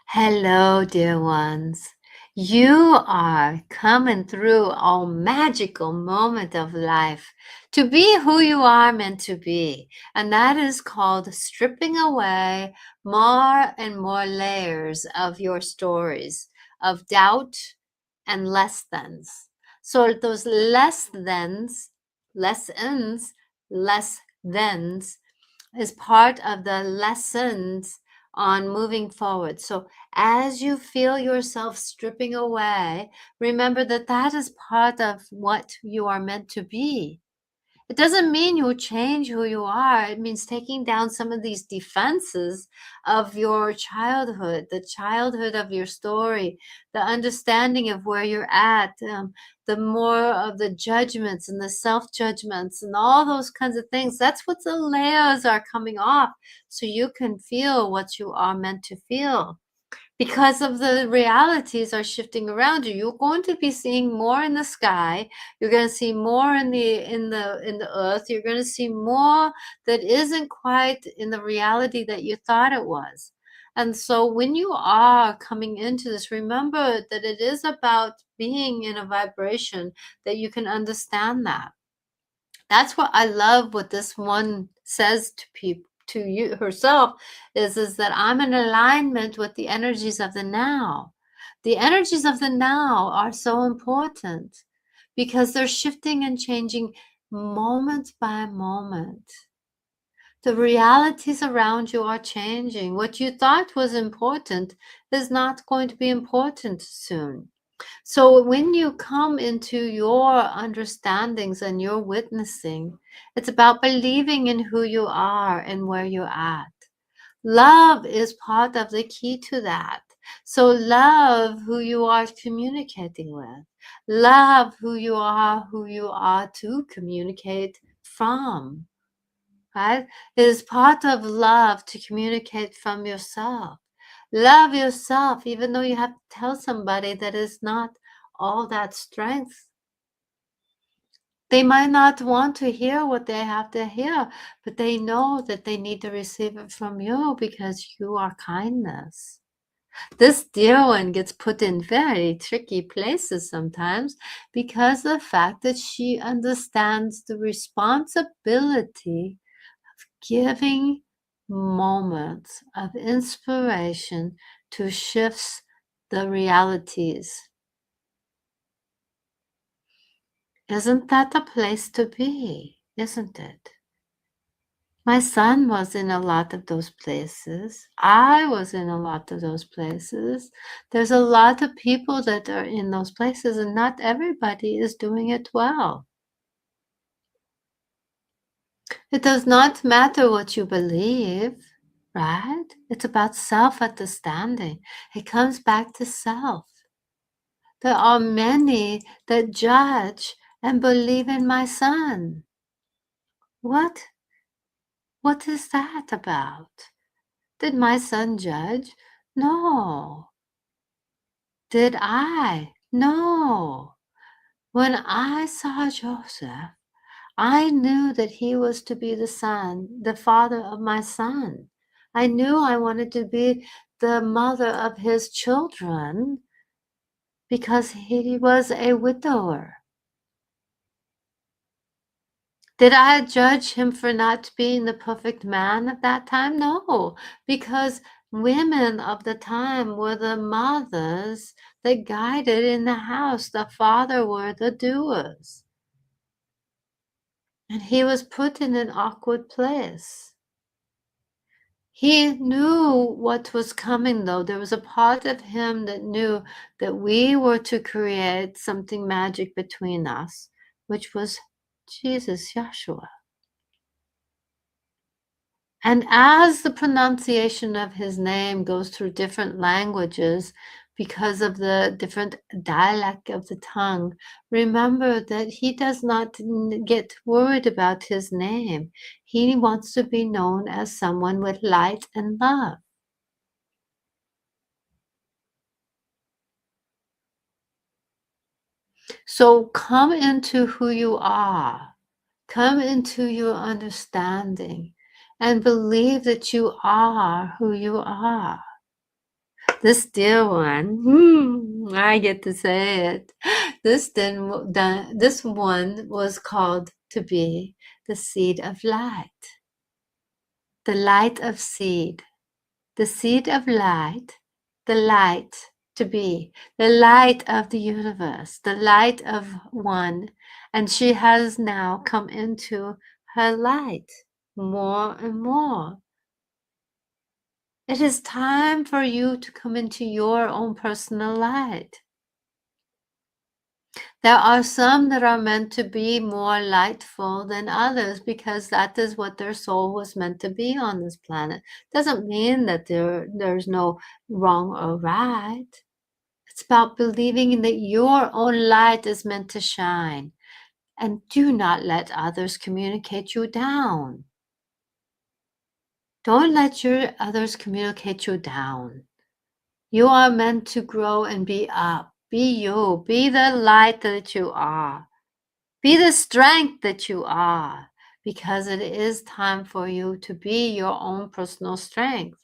Hello, dear ones. You are coming through a magical moment of life to be who you are meant to be. And that is called stripping away more and more layers of your stories of doubt and less thans. So those less thans, lessons, less thans is part of the lessons on moving forward. So as you feel yourself stripping away, remember that that is part of what you are meant to be. It doesn't mean you change who you are. It means taking down some of these defenses of your childhood, the childhood of your story, the understanding of where you're at, the more of the judgments and the self-judgments and all those kinds of things. That's what the layers are coming off, so you can feel what you are meant to feel. Because of the realities are shifting around you, you're going to be seeing more in the sky. You're going to see more in the earth. You're going to see more that isn't quite in the reality that you thought it was. And so when you are coming into this, remember that it is about being in a vibration that you can understand that. That's what I love what this one says to people, to you herself, is that I'm in alignment with the energies of the now. The energies of the now are so important because they're shifting and changing moment by moment. The realities around you are changing. What you thought was important is not going to be important soon. So when you come into your understandings and your witnessing, it's about believing in who you are and where you're at. Love is part of the key to that. So love who you are communicating with. Love who you are to communicate from. Right? It is part of love to communicate from yourself. Love yourself, even though you have to tell somebody that is not all that strength. They might not want to hear what they have to hear, but they know that they need to receive it from you because you are kindness. This dear one gets put in very tricky places sometimes because of the fact that she understands the responsibility giving moments of inspiration to shift the realities. Isn't that the place to be? Isn't it? My son was in a lot of those places. I was in a lot of those places. There's a lot of people that are in those places, and not everybody is doing it well. It does not matter what you believe, right? It's about self-understanding. It comes back to self. There are many that judge and believe in my son. What? What is that about? Did my son judge? No. Did I? No. When I saw Joseph, I knew that he was to be the son, the father of my son. I knew I wanted to be the mother of his children because he was a widower. Did I judge him for not being the perfect man at that time? No, because women of the time were the mothers that guided in the house. The father were the doers. And he was put in an awkward place. He knew what was coming, though. There was a part of him that knew that we were to create something magic between us, which was Jesus, Yeshua. And as the pronunciation of his name goes through different languages because of the different dialect of the tongue, remember that he does not get worried about his name. He wants to be known as someone with light and love. So come into who you are. Come into your understanding and believe that you are who you are. This dear one, I get to say it. This one was called to be the seed of light, the light of seed, the seed of light, the light to be, the light of the universe, the light of one. And she has now come into her light more and more. It is time for you to come into your own personal light. There are some that are meant to be more lightful than others because that is what their soul was meant to be on this planet. Doesn't mean that there's no wrong or right. It's about believing that your own light is meant to shine. And do not let others communicate you down. Don't let others communicate you down. You are meant to grow and be up. Be you. Be the light that you are. Be the strength that you are. Because it is time for you to be your own personal strength.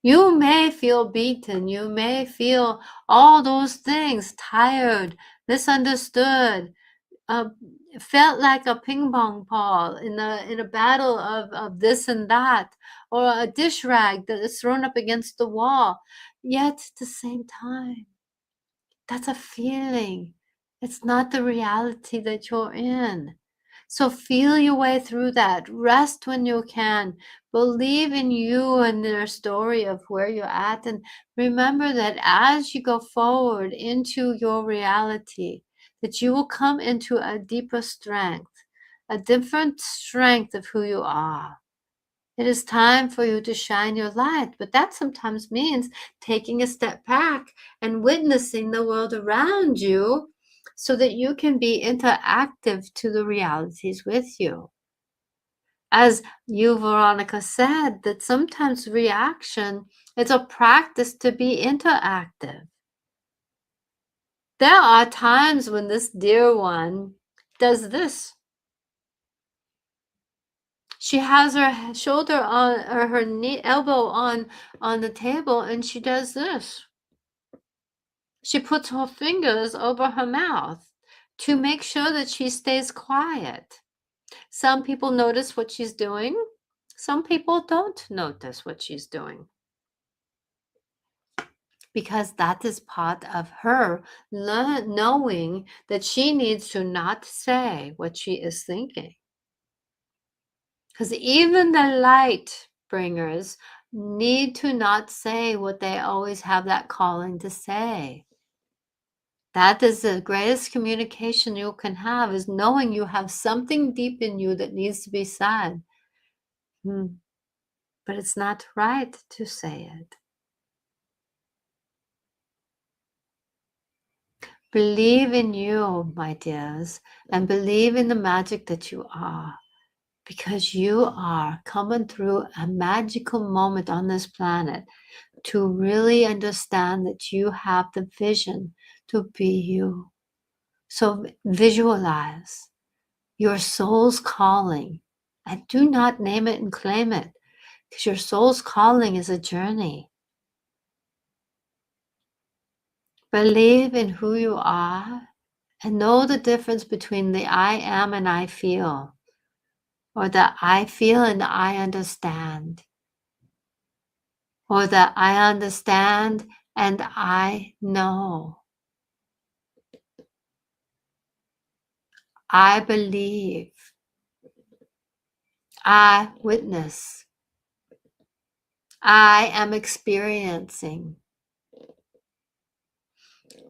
You may feel beaten. You may feel all those things. Tired. Misunderstood. Felt like a ping pong ball in a battle of this and that, or a dish rag that is thrown up against the wall. Yet at the same time, that's a feeling. It's not the reality that you're in. So feel your way through that. Rest when you can. Believe in you and their story of where you're at. And remember that as you go forward into your reality, that you will come into a deeper strength, a different strength of who you are. It is time for you to shine your light, but that sometimes means taking a step back and witnessing the world around you so that you can be interactive to the realities with you. As you, Veronica, said, that sometimes reaction is a practice to be interactive. There are times when this dear one does this. She has her shoulder on, or her knee, elbow on the table, and she does this. She puts her fingers over her mouth to make sure that she stays quiet. Some people notice what she's doing. Some people don't notice what she's doing because that is part of her knowing that she needs to not say what she is thinking. Because even the light bringers need to not say what they always have that calling to say. That is the greatest communication you can have, is knowing you have something deep in you that needs to be said. But it's not right to say it. Believe in you, my dears, and believe in the magic that you are, because you are coming through a magical moment on this planet to really understand that you have the vision to be you. So visualize your soul's calling and do not name it and claim it, because your soul's calling is a journey. Believe in who you are and know the difference between the I am and I feel, or the I feel and I understand, or the I understand and I know. I believe. I witness. I am experiencing.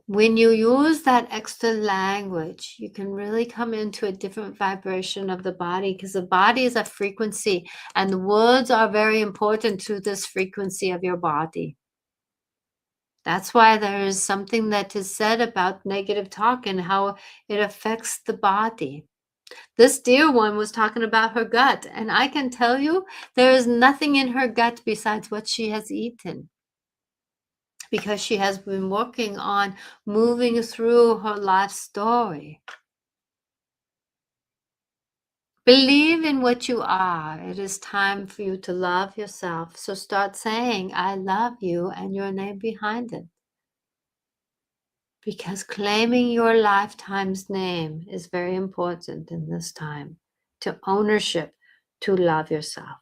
When you use that extra language, you can really come into a different vibration of the body, because the body is a frequency and the words are very important to this frequency of your body. That's why there is something that is said about negative talk and how it affects the body. This dear one was talking about her gut, and I can tell you there is nothing in her gut besides what she has eaten, because she has been working on moving through her life story. Believe in what you are. It is time for you to love yourself. So start saying, I love you, and your name behind it. Because claiming your lifetime's name is very important in this time, to ownership, to love yourself.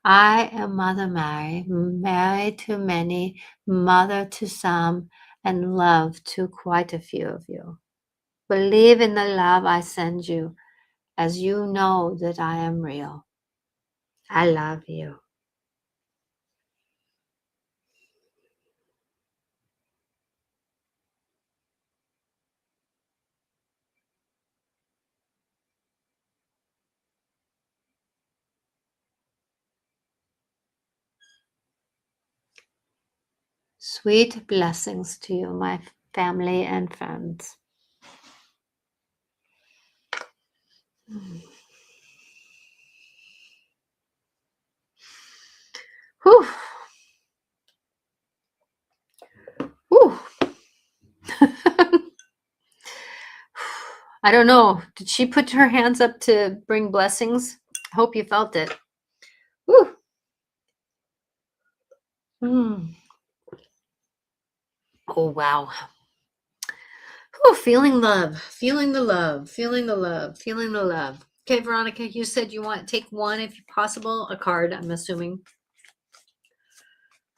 I am Mother Mary, married to many, mother to some, and love to quite a few of you. Believe in the love I send you, as you know that I am real. I love you. Sweet blessings to you, my family and friends. Whew. Whew. I don't know. Did she put her hands up to bring blessings? I hope you felt it. Whew. Oh, wow. Oh, feeling love, feeling the love, feeling the love, feeling the love. Okay, Veronica, you said you want to take one, if possible, a card, I'm assuming.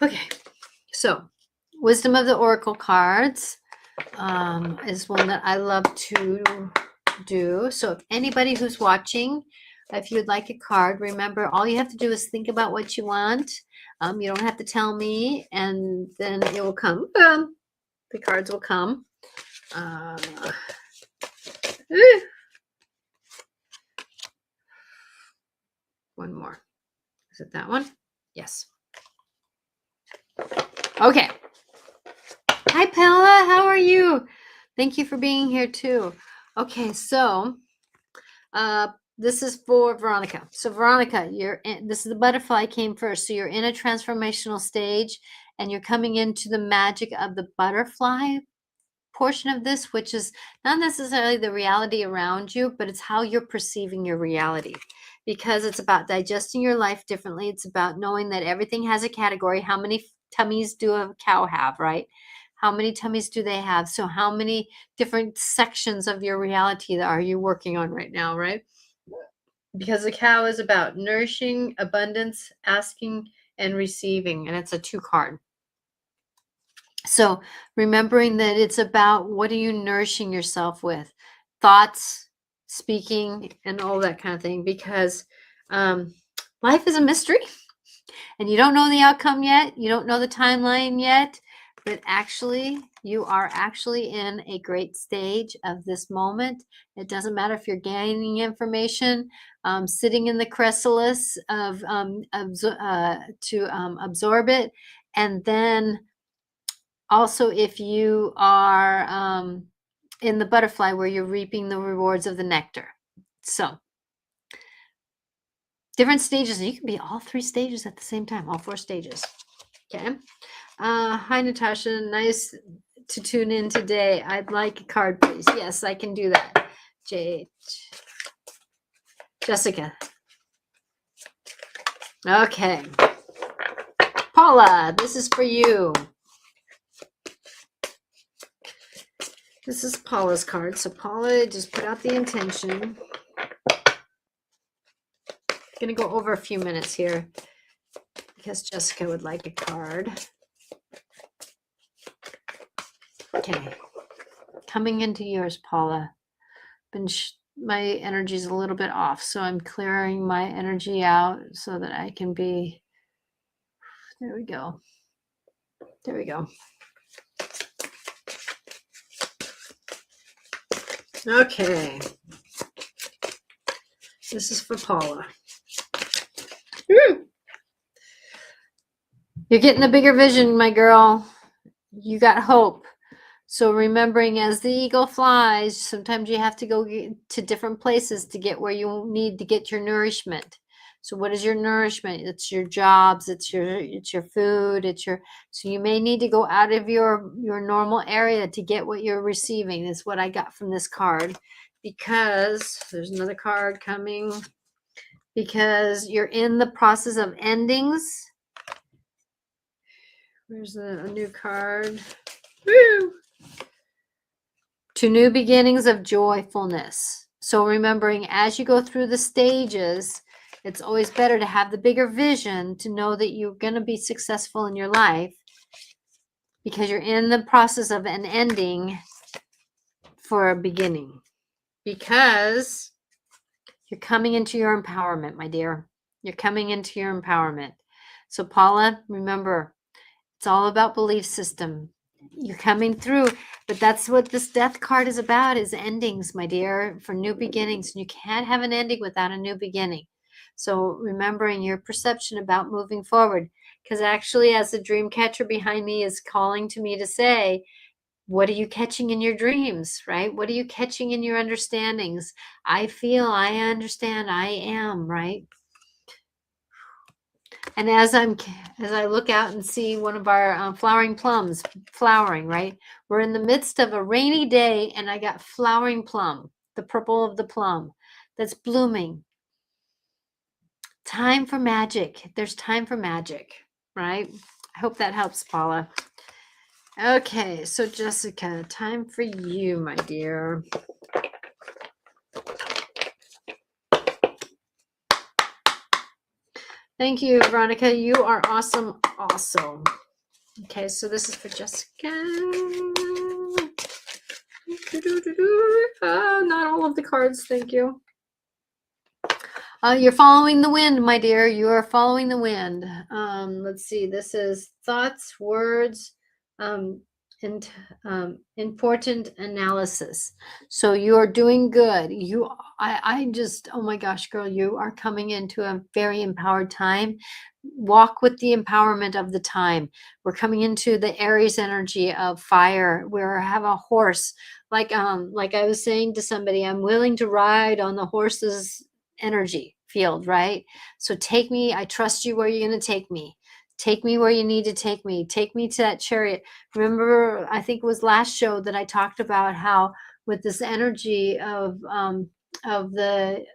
Okay, so Wisdom of the Oracle cards is one that I love to do. So if anybody who's watching, if you'd like a card, remember, all you have to do is think about what you want. You don't have to tell me, and then it will come. The cards will come. One more. Is it that one? Yes. Okay. Hi, Pella. How are you? Thank you for being here too. Okay, so this is for Veronica. So Veronica, this is the butterfly came first. So you're in a transformational stage and you're coming into the magic of the butterfly portion of this, which is not necessarily the reality around you, but it's how you're perceiving your reality, because it's about digesting your life differently. It's about knowing that everything has a category. How many tummies do a cow have, right? How many tummies do they have? So how many different sections of your reality are you working on right now, right? because the cow is about nourishing, abundance, asking, and receiving. And it's a 2 card. So remembering that it's about what are you nourishing yourself with? Thoughts, speaking, and all that kind of thing. Because life is a mystery and you don't know the outcome yet. You don't know the timeline yet. But actually, you are actually in a great stage of this moment. It doesn't matter if you're gaining information, sitting in the chrysalis of to absorb it, and then also if you are in the butterfly where you're reaping the rewards of the nectar. So different stages. You can be all 3 stages at the same time, all 4 stages. Okay. Hi, Natasha. Nice to tune in today. I'd like a card, please. Yes, I can do that. Jessica. Okay. Paula, this is for you. This is Paula's card. So Paula, just put out the intention. I'm going to go over a few minutes here because Jessica would like a card. Okay. Coming into yours, Paula. My energy is a little bit off, so I'm clearing my energy out so that I can be. There we go. There we go. Okay. This is for Paula. You're getting a bigger vision, my girl. You got hope. So remembering as the eagle flies, sometimes you have to go to different places to get where you need to get your nourishment. So what is your nourishment? It's your jobs, it's your food, so you may need to go out of your normal area to get what you're receiving. That's what I got from this card, because there's another card coming, because you're in the process of endings. Where's a new card? Woo! To new beginnings of joyfulness. So remembering as you go through the stages, it's always better to have the bigger vision to know that you're going to be successful in your life, because you're in the process of an ending for a beginning, because you're coming into your empowerment, my dear. You're coming into your empowerment. So Paula, remember, it's all about belief system. You're coming through, but that's what this death card is about, is endings, my dear, for new beginnings. And you can't have an ending without a new beginning. So remembering your perception about moving forward, because actually as the dream catcher behind me is calling to me to say, what are you catching in your dreams, right? What are you catching in your understandings? I feel, I understand, I am, right? And as I look out and see one of our flowering plums flowering, right? We're in the midst of a rainy day, and I got flowering plum, the purple of the plum that's blooming. Time for magic. There's time for magic, right? I hope that helps, Paula. Okay, so Jessica, time for you, my dear. Thank you, Veronica. You are awesome also. Okay, so this is for Jessica. Not all of the cards, thank you. You're following the wind, my dear. You are following the wind. Let's see. This is thoughts, words, and important analysis. So you are doing good. I just, oh my gosh, girl, you are coming into a very empowered time. Walk with the empowerment of the time. We're coming into the Aries energy of fire. We have a horse, like I was saying to somebody, I'm willing to ride on the horse's energy field, right? So take me, I trust you where you're going to take me. Take me where you need to take me. Take me to that chariot. Remember, I think it was last show that I talked about how with this energy of the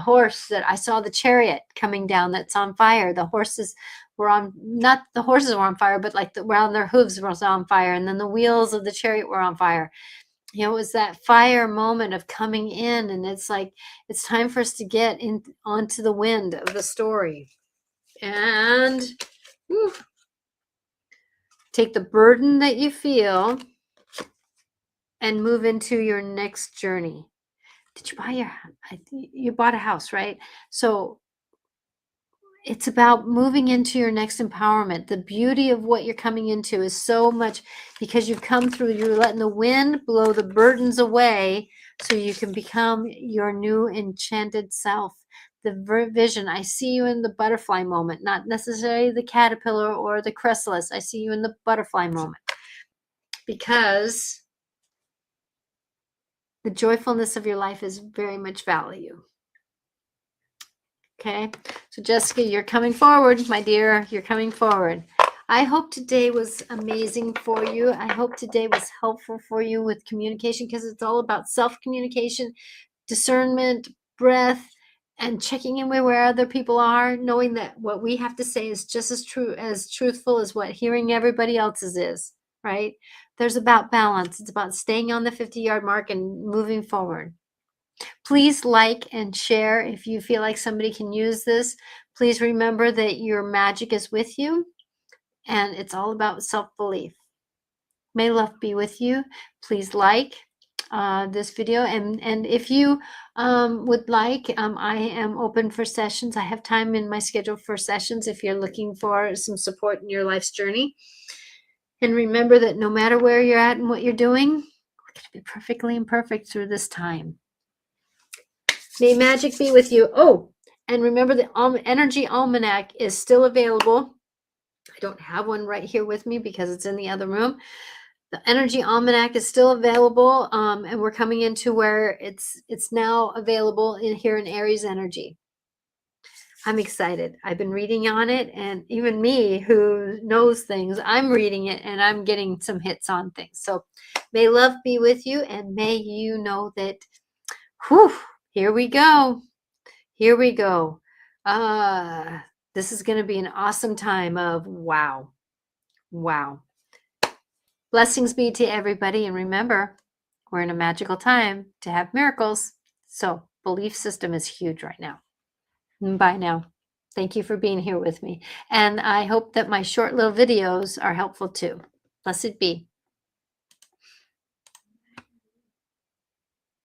horse, that I saw the chariot coming down that's on fire. The horses were on, not the horses were on fire, but like around their hooves was on fire. And then the wheels of the chariot were on fire. It was that fire moment of coming in, and it's like it's time for us to get in onto the wind of the story. And whew, take the burden that you feel and move into your next journey. Did you buy you bought a house, right? So it's about moving into your next empowerment. The beauty of what you're coming into is so much because you've come through, you're letting the wind blow the burdens away so you can become your new enchanted self. The vision, I see you in the butterfly moment, not necessarily the caterpillar or the chrysalis. I see you in the butterfly moment because the joyfulness of your life is very much value. Okay, so Jessica, you're coming forward, my dear. You're coming forward. I hope today was amazing for you. I hope today was helpful for you with communication because it's all about self-communication, discernment, breath, and checking in where other people are, knowing that what we have to say is just as true, as truthful as what hearing everybody else's is, right? There's about balance. It's about staying on the 50-yard mark and moving forward. Please like and share if you feel like somebody can use this. Please remember that your magic is with you and it's all about self-belief. May love be with you. Please like this video. And if you would like, I am open for sessions. I have time in my schedule for sessions if you're looking for some support in your life's journey. And remember that no matter where you're at and what you're doing, we're going to be perfectly imperfect through this time. May magic be with you. Oh, and remember the Energy Almanac is still available. I don't have one right here with me because it's in the other room. The Energy Almanac is still available, and we're coming into where it's now available here in Aries energy. I'm excited. I've been reading on it, and even me who knows things, I'm reading it and I'm getting some hits on things. So may love be with you, and may you know that, whew, here we go. Here we go. This is going to be an awesome time of wow. Wow. Blessings be to everybody. And remember, we're in a magical time to have miracles. So belief system is huge right now. Bye now. Thank you for being here with me. And I hope that my short little videos are helpful too. Blessed be.